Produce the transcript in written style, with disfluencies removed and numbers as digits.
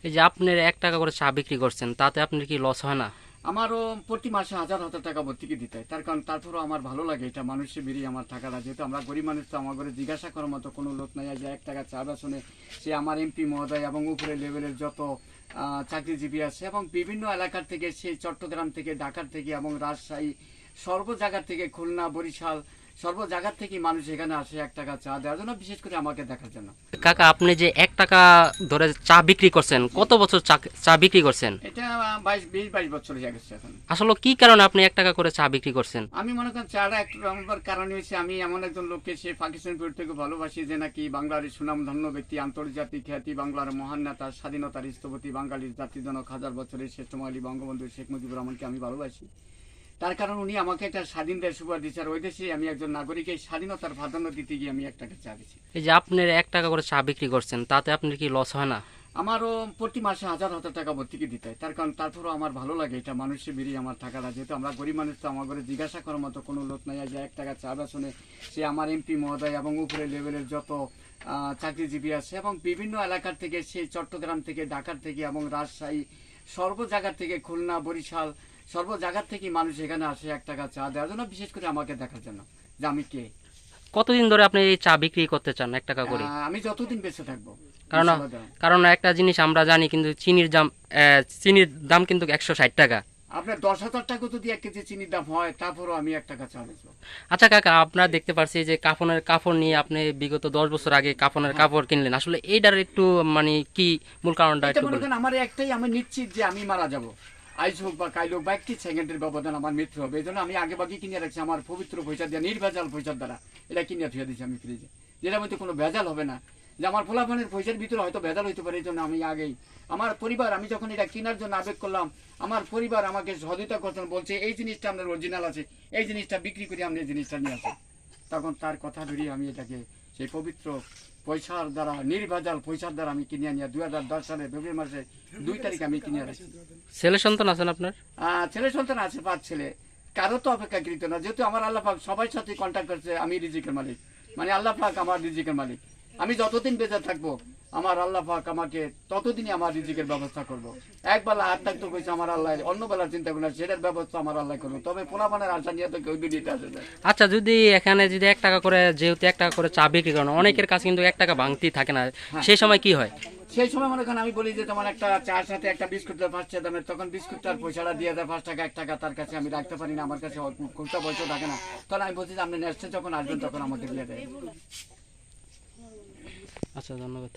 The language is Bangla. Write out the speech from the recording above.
এই যে আপনার ১ টাকা করে চা বিক্রি করছেন, তাতে আপনার কি লস হয় না? আমারও প্রতি মাসে হাজার হাজার টাকা ভর্তিকে দিতে হয়। তার কারণ তারপরেও আমার ভালো লাগে এটা মানুষের বেরিয়ে আমার টাকাটা, যেহেতু আমরা গরিব মানুষ, তো আমার ঘরে জিজ্ঞাসা করার মতো কোনো লোক নাই যে ১ টাকা চা বেচনে সে আমার এমপি মহোদয় এবং উপরে লেভেলের যত চাকরিজীবী আছে এবং বিভিন্ন এলাকার থেকে, সেই চট্টগ্রাম থেকে, ঢাকার থেকে এবং রাজশাহী, সর্ব জায়গা থেকে, খুলনা, বরিশাল, সর্ব জায়গার থেকে মানুষ এখানে আসে ১ টাকা চা দেওয়ার জন্য, বিশেষ করে আমাকে দেখার জন্য। কাকা, আপনি যে ১ টাকা ধরে চা বিক্রি করছেন, কত বছর চা বিক্রি করছেন? এটা ২২ বছর হয়ে গেছে এখন। আসলে কি কারণে আপনি ১ টাকা করে চা বিক্রি করছেন? আমি মনে করেন চাটা একটু আমার কারণ হয়েছে, আমি এমন একজন লোককে সে পাকিস্তান থেকে ভালোবাসি, যে নাকি বাংলার সুনামধন্য ব্যক্তি, আন্তর্জাতিক খ্যাতি, বাংলার মহান নেতা, স্বাধীনতার স্থপতি, বাঙালির জাতির জনক, হাজার বছরের শ্রেষ্ঠ মালি বঙ্গবন্ধু শেখ মুজিবুর রহমানকে আমি ভালোবাসি। তার কারণ উনি আমাকে একটা স্বাধীন দেশ উপহার দিচ্ছে, আর ওই দেশে আমি একজন নাগরিক, এই স্বাধীনতার প্রাধান্য দিতে গিয়ে আমি ১ টাকা চা দিচ্ছি। এই যে আপনার ১ টাকা করে চা বিক্রি করছেন, তাতে আপনার কি লস হয় না? আমারও প্রতি মাসে হাজার হাজার টাকা ভর্তিকে দিতে হয়। তার কারণ তারপরেও আমার ভালো লাগে এটা মানুষের বেরিয়ে আমার টাকাটা, যেহেতু আমরা গরিব মানুষ, তো আমার ঘরে জিজ্ঞাসা করার মতো কোনো লোক নাই যে ১ টাকা চা বেচনে সে আমার এমপি মহোদয় এবং উপরে লেভেলের যত চাকরিজীবী আছে এবং বিভিন্ন এলাকার থেকে, সেই চট্টগ্রাম থেকে, ঢাকার থেকে এবং রাজশাহী, সর্ব জায়গার থেকে, খুলনা, বরিশাল, সর্ব জায়গার থেকে মানুষ এখানে আসে ১ টাকা চা দেওয়ার জন্য, বিশেষ করে আমাকে দেখার জন্য যে আমি কে। কতদিন ধরে আপনি এই চা বিক্রি করতে চান ১ টাকা করে? আমি যতদিন বেঁচে থাকবো। কারণ ইনশাআল্লাহ। কারণ একটা জিনিস আমরা জানি, কিন্তু চিনির দাম কিন্তু ১৬০ টাকা। আপনার ১০,০০০ টাকা যদি ১ কেজি চিনির দাম হয়, তারপরও আমি ১ টাকা চা বেচবো। আচ্ছা কাকা, আপনারা দেখতে পারছি যে কাফনের কাপড় নিয়ে আপনি বিগত ১০ বছর আগে কাফনের কাপড় কিনলেন, আসলে এইটার একটু মানে কি মূল কারণটা এটা একটু মনে বলুন। করেন আমার একটাই, আমি নিশ্চিত যে আমি মারা যাব, আইজ হোক বা কাইল হোক বা একটি সেকেন্ডের ব্যবধান আমার মৃত্যু হবে। এই জন্য আমি আগে বাকি কিনে রাখছি আমার পবিত্র পয়সা দিয়ে, নির্ভেজাল পয়সার দ্বারা এটা কিনে থুয়ে দিচ্ছি আমি ফ্রিজে, যেটার মধ্যে কোনো ভেজাল হবে না। যে আমার পোলাপানের পয়সার ভিতরে হয়তো ভেজাল হইতে পারে, এই জন্য আমি আগেই আমার পরিবার, আমি যখন এটা কেনার জন্য আবেগ করলাম, আমার পরিবার আমাকে সহযোগিতা করছেন, বলছে এই জিনিসটা আপনার অরিজিনাল আছে, এই জিনিসটা বিক্রি করে আপনি এই জিনিসটা নিয়ে আসেন। তখন তার কথা ধরিয়ে আমি এটাকে সেই পবিত্র পয়সার দ্বারা, নির্ভেজাল পয়সার দ্বারা আমি কিনে নিয়ে ২০১০ সালে ফেব্রুয়ারি মাসে ২ তারিখ আমি কিনে রাখছি। ছেলে সন্তান আছেন আপনার? ছেলে সন্তান আছে ৫ ছেলে। কারো তো অপেক্ষাকৃত না, যেহেতু আমার আল্লাহ পাক সবার সাথে কন্ট্যাক্ট করছে, আমি রিজিকের মালিক, মানে আল্লাহ পাক আমার রিজিকের মালিক। আমি যতদিন বেঁচে থাকবো আমার আল্লাহ পাক আমাকে ততদিনই আমার রিজিকের ব্যবস্থা করবো। এক বেলা হাত থাকতে কইছে আমার আল্লাহ, অন্য বেলার চিন্তা করি না, সেটার ব্যবস্থা আমার আল্লাহ করবো। তবে পোলাপানের আশা নিয়ে তো কেউ দুনিয়াতে আসে না। আচ্ছা, যদি এখানে যদি ১ টাকা করে, যেহেতু ১ টাকা করে চা বিক্রি করেন, অনেকের কাছে কিন্তু ১ টাকা ভাঙতি থাকে না, সেই সময় কি হয়? সেই সময় মনে করেন আমি বলি যে তোমার একটা চার সাথে একটা বিস্কুট দেয় ৫ টাকা দামের, তখন বিস্কুটটার পয়সাটা দিয়ে দেয় ৫ টাকা ১ টাকা, তার কাছে আমি রাখতে পারি না, আমার কাছে খুচরা পয়সা থাকে না। তখন আমি বলছি যে আপনি নেক্সটে যখন আসবেন তখন আমাকে দিয়ে দেয়। আচ্ছা, ধন্যবাদ।